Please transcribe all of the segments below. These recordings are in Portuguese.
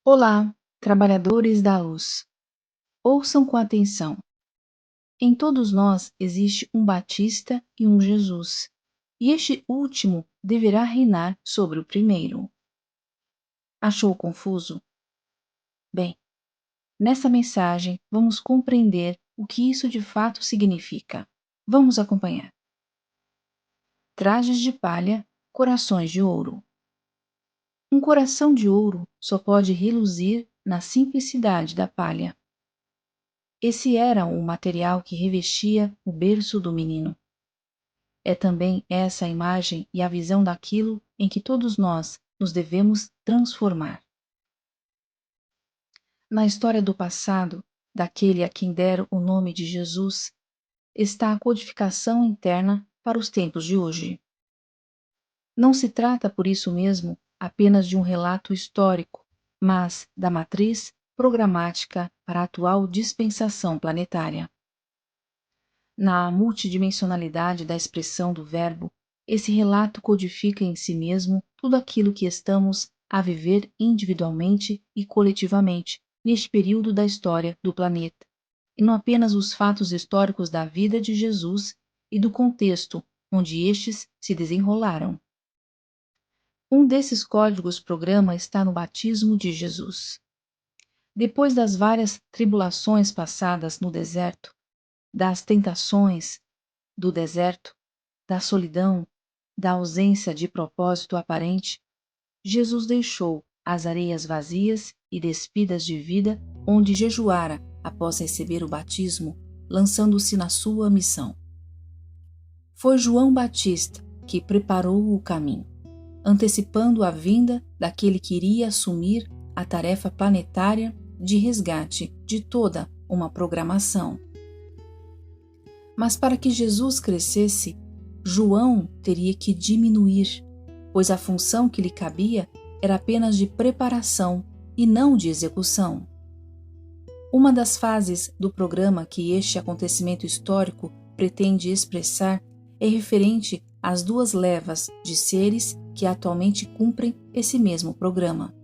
Olá, trabalhadores da luz. Ouçam com atenção. Em todos nós existe um Batista e um Jesus, e este último deverá reinar sobre o primeiro. Achou confuso? Bem, nessa mensagem vamos compreender o que isso de fato significa. Vamos acompanhar. Trajes de palha, corações de ouro. Um coração de ouro só pode reluzir na simplicidade da palha. Esse era o material que revestia o berço do menino. É também essa a imagem e a visão daquilo em que todos nós nos devemos transformar. Na história do passado, daquele a quem deram o nome de Jesus, está a codificação interna para os tempos de hoje. Não se trata, por isso mesmo, apenas de um relato histórico, mas da matriz programática para a atual dispensação planetária. Na multidimensionalidade da expressão do verbo, esse relato codifica em si mesmo tudo aquilo que estamos a viver individualmente e coletivamente neste período da história do planeta, e não apenas os fatos históricos da vida de Jesus e do contexto onde estes se desenrolaram. Um desses códigos-programa está no batismo de Jesus. Depois das várias tribulações passadas no deserto, das tentações do deserto, da solidão, da ausência de propósito aparente, Jesus deixou as areias vazias e despidas de vida onde jejuara após receber o batismo, lançando-se na sua missão. Foi João Batista que preparou o caminho, antecipando a vinda daquele que iria assumir a tarefa planetária de resgate de toda uma programação. Mas para que Jesus crescesse, João teria que diminuir, pois a função que lhe cabia era apenas de preparação e não de execução. Uma das fases do programa que este acontecimento histórico pretende expressar é referente às duas levas de seres que atualmente cumprem esse mesmo programa.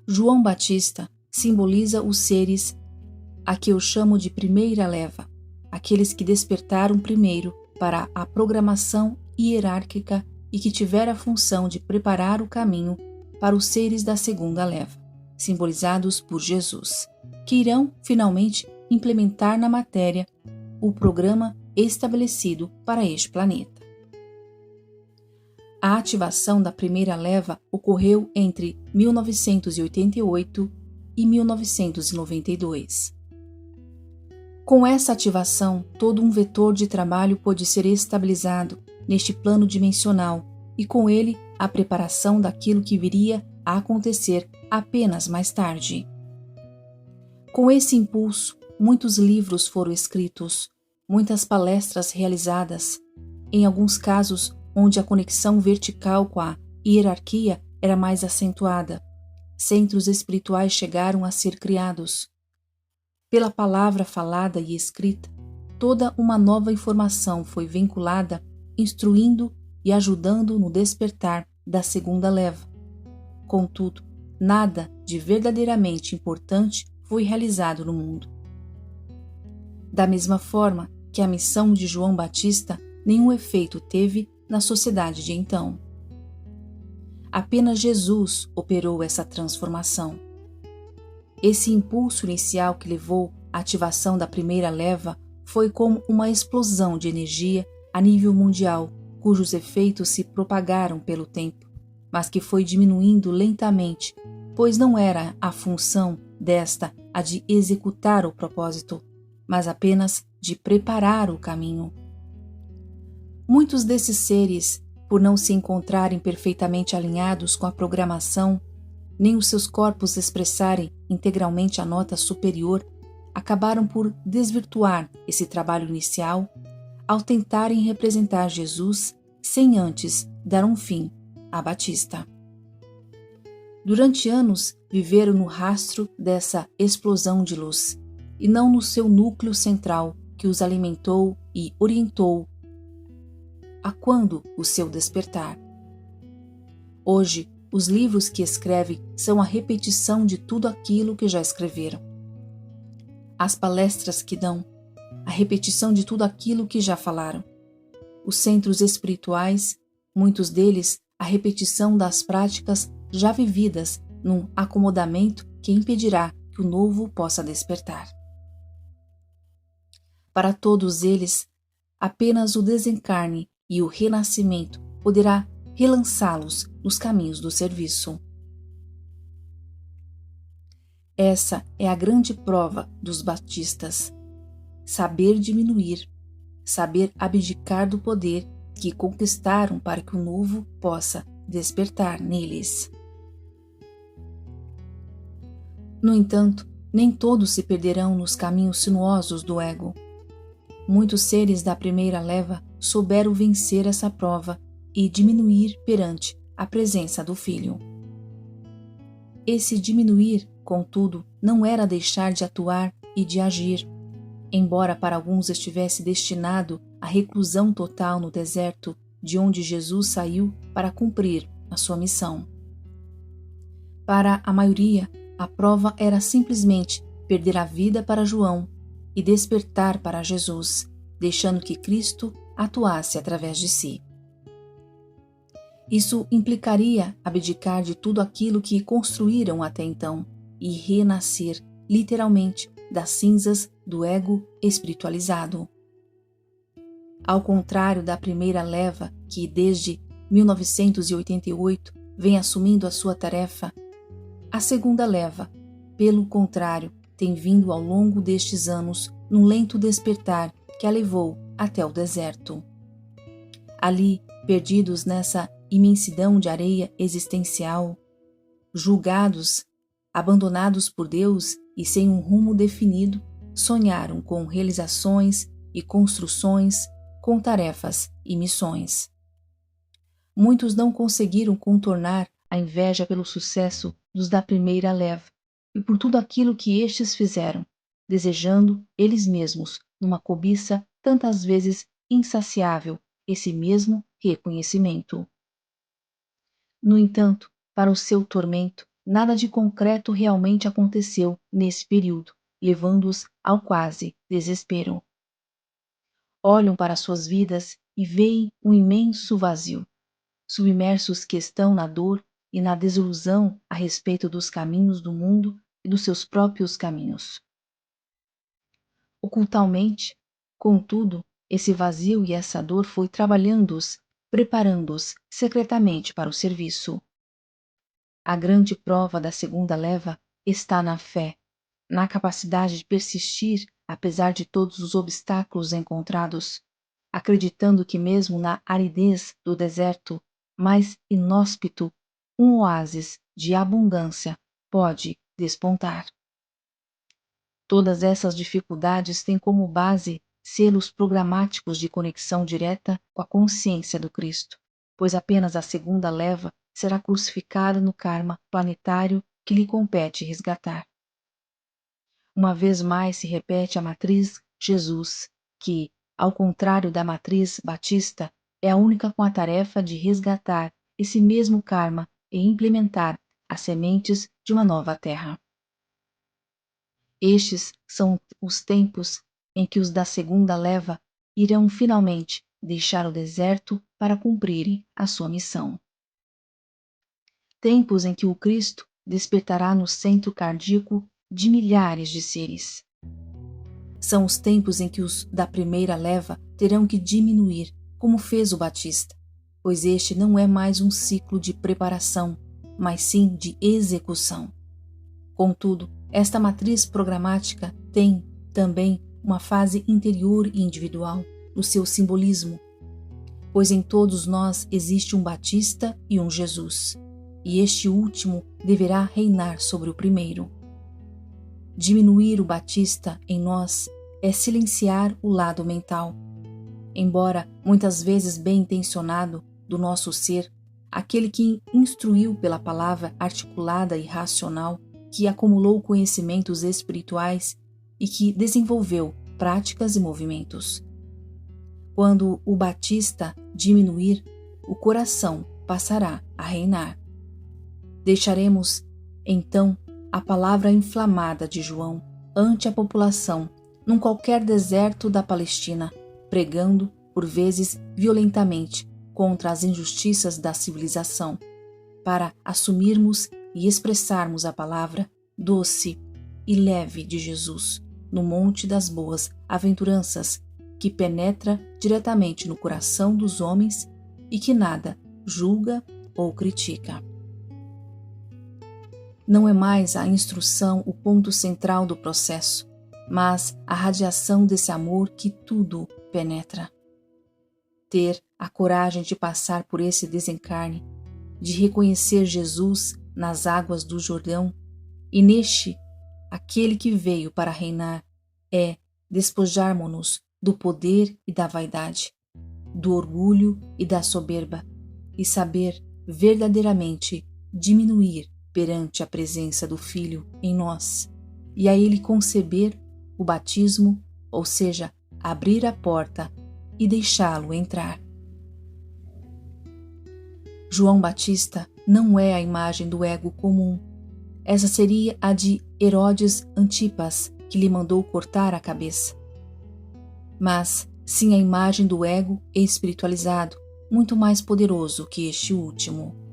João Batista simboliza os seres a que eu chamo de primeira leva, aqueles que despertaram primeiro para a programação hierárquica e que tiveram a função de preparar o caminho para os seres da segunda leva, simbolizados por Jesus, que irão finalmente implementar na matéria o programa estabelecido para este planeta. A ativação da primeira leva ocorreu entre 1988 e 1992. Com essa ativação, todo um vetor de trabalho pôde ser estabilizado neste plano dimensional e com ele a preparação daquilo que viria a acontecer apenas mais tarde. Com esse impulso, muitos livros foram escritos, muitas palestras realizadas, em alguns casos onde a conexão vertical com a hierarquia era mais acentuada. Centros espirituais chegaram a ser criados. Pela palavra falada e escrita, toda uma nova informação foi vinculada, instruindo e ajudando no despertar da segunda leva. Contudo, nada de verdadeiramente importante foi realizado no mundo. Da mesma forma que a missão de João Batista nenhum efeito teve na sociedade de então. Apenas Jesus operou essa transformação. Esse impulso inicial que levou à ativação da primeira leva foi como uma explosão de energia a nível mundial, cujos efeitos se propagaram pelo tempo, mas que foi diminuindo lentamente, pois não era a função desta a de executar o propósito, mas apenas de preparar o caminho. Muitos desses seres, por não se encontrarem perfeitamente alinhados com a programação, nem os seus corpos expressarem integralmente a nota superior, acabaram por desvirtuar esse trabalho inicial ao tentarem representar Jesus sem antes dar um fim a Batista. Durante anos viveram no rastro dessa explosão de luz, e não no seu núcleo central que os alimentou e orientou a quando o seu despertar. Hoje, Os livros que escreve são a repetição de tudo aquilo que já escreveram. As palestras que dão, a repetição de tudo aquilo que já falaram. Os centros espirituais, muitos deles, a repetição das práticas já vividas num acomodamento que impedirá que o novo possa despertar. Para todos eles, apenas o desencarne e o renascimento poderá relançá-los nos caminhos do serviço. Essa é a grande prova dos batistas: saber diminuir, saber abdicar do poder que conquistaram para que o novo possa despertar neles. No entanto, nem todos se perderão nos caminhos sinuosos do ego. Muitos seres da primeira leva souberam vencer essa prova e diminuir perante a presença do Filho. Esse diminuir, contudo, não era deixar de atuar e de agir, embora para alguns estivesse destinado à reclusão total no deserto, de onde Jesus saiu para cumprir a sua missão. Para a maioria, a prova era simplesmente perder a vida para João e despertar para Jesus, deixando que Cristo atuasse através de si. Isso implicaria abdicar de tudo aquilo que construíram até então e renascer, literalmente, das cinzas do ego espiritualizado. Ao contrário da primeira leva, que desde 1988 vem assumindo a sua tarefa, a segunda leva, pelo contrário, tem vindo ao longo destes anos num lento despertar que a levou até o deserto. Ali, perdidos nessa imensidão de areia existencial, julgados, abandonados por Deus e sem um rumo definido, sonharam com realizações e construções, com tarefas e missões. Muitos não conseguiram contornar a inveja pelo sucesso dos da primeira leva e por tudo aquilo que estes fizeram, desejando eles mesmos, numa cobiça tantas vezes insaciável, esse mesmo reconhecimento. No entanto, para o seu tormento, nada de concreto realmente aconteceu nesse período, levando-os ao quase desespero. Olham para suas vidas e veem um imenso vazio, submersos que estão na dor e na desilusão a respeito dos caminhos do mundo e dos seus próprios caminhos. Ocultamente, contudo, esse vazio e essa dor foi trabalhando-os, preparando-os secretamente para o serviço. A grande prova da segunda leva está na fé, na capacidade de persistir apesar de todos os obstáculos encontrados, acreditando que mesmo na aridez do deserto mais inóspito, um oásis de abundância pode despontar. Todas essas dificuldades têm como base selos programáticos de conexão direta com a consciência do Cristo, pois apenas a segunda leva será crucificada no karma planetário que lhe compete resgatar. Uma vez mais se repete a matriz Jesus, que, ao contrário da matriz batista, é a única com a tarefa de resgatar esse mesmo karma e implementar as sementes de uma nova terra. Estes são os tempos em que os da segunda leva irão finalmente deixar o deserto para cumprirem a sua missão. Tempos em que o Cristo despertará no centro cardíaco de milhares de seres. São os tempos em que os da primeira leva terão que diminuir, como fez o Batista, pois este não é mais um ciclo de preparação, mas sim de execução. Contudo, esta matriz programática tem também uma fase interior e individual no seu simbolismo, pois em todos nós existe um Batista e um Jesus, e este último deverá reinar sobre o primeiro. Diminuir o Batista em nós é silenciar o lado mental. Embora muitas vezes bem intencionado do nosso ser, aquele que instruiu pela palavra articulada e racional, que acumulou conhecimentos espirituais e que desenvolveu práticas e movimentos. Quando o Batista diminuir, o coração passará a reinar. Deixaremos, então, a palavra inflamada de João ante a população num qualquer deserto da Palestina, pregando, por vezes violentamente, contra as injustiças da civilização, para assumirmos e expressarmos a palavra doce e leve de Jesus no Monte das Boas Aventuranças, que penetra diretamente no coração dos homens e que nada julga ou critica. Não é mais a instrução o ponto central do processo, mas a radiação desse amor que tudo penetra. Ter a coragem de passar por esse desencarne, de reconhecer Jesus nas águas do Jordão e neste, aquele que veio para reinar, é despojarmos-nos do poder e da vaidade, do orgulho e da soberba, e saber verdadeiramente diminuir perante a presença do Filho em nós, e a ele conceber o batismo, ou seja, abrir a porta e deixá-lo entrar. João Batista não é a imagem do ego comum. Essa seria a de Herodes Antipas, que lhe mandou cortar a cabeça. Mas sim a imagem do ego espiritualizado, muito mais poderoso que este último.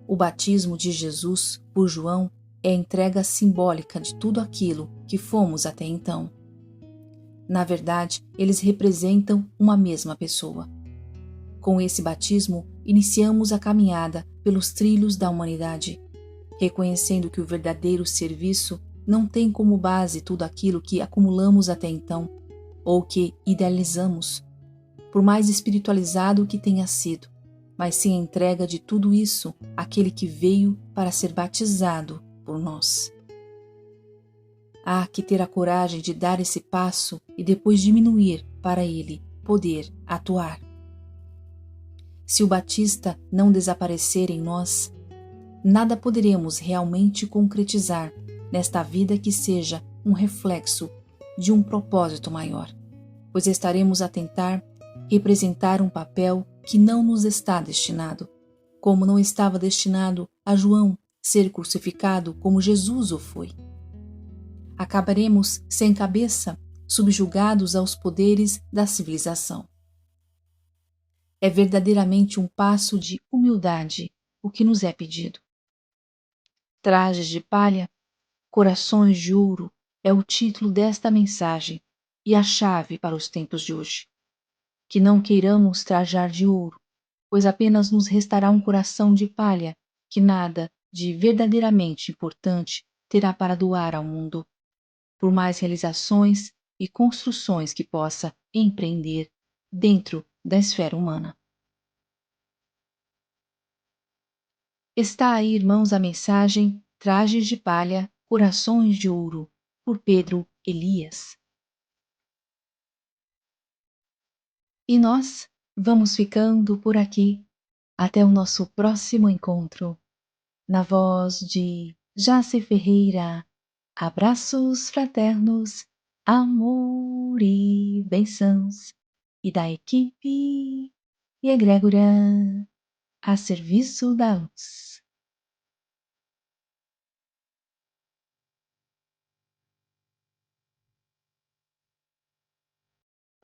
O batismo de Jesus por João é a entrega simbólica de tudo aquilo que fomos até então. Na verdade, eles representam uma mesma pessoa. Com esse batismo, iniciamos a caminhada pelos trilhos da humanidade, reconhecendo que o verdadeiro serviço não tem como base tudo aquilo que acumulamos até então, ou que idealizamos, por mais espiritualizado que tenha sido, mas sim a entrega de tudo isso àquele que veio para ser batizado por nós. Há que ter a coragem de dar esse passo e depois diminuir para ele poder atuar. Se o Batista não desaparecer em nós, nada poderemos realmente concretizar nesta vida que seja um reflexo de um propósito maior, pois estaremos a tentar representar um papel que não nos está destinado, como não estava destinado a João ser crucificado como Jesus o foi. Acabaremos sem cabeça, subjugados aos poderes da civilização. É verdadeiramente um passo de humildade o que nos é pedido. Trajes de palha, corações de ouro é o título desta mensagem e a chave para os tempos de hoje. Que não queiramos trajar de ouro, pois apenas nos restará um coração de palha que nada de verdadeiramente importante terá para doar ao mundo, por mais realizações e construções que possa empreender dentro da esfera humana. Está aí, irmãos, a mensagem Trajes de Palha, Corações de Ouro, por Pedro Elias. E nós vamos ficando por aqui. Até o nosso próximo encontro. Na voz de Jace Ferreira. Abraços fraternos, amor e bênçãos. E da equipe e egrégora a serviço da luz.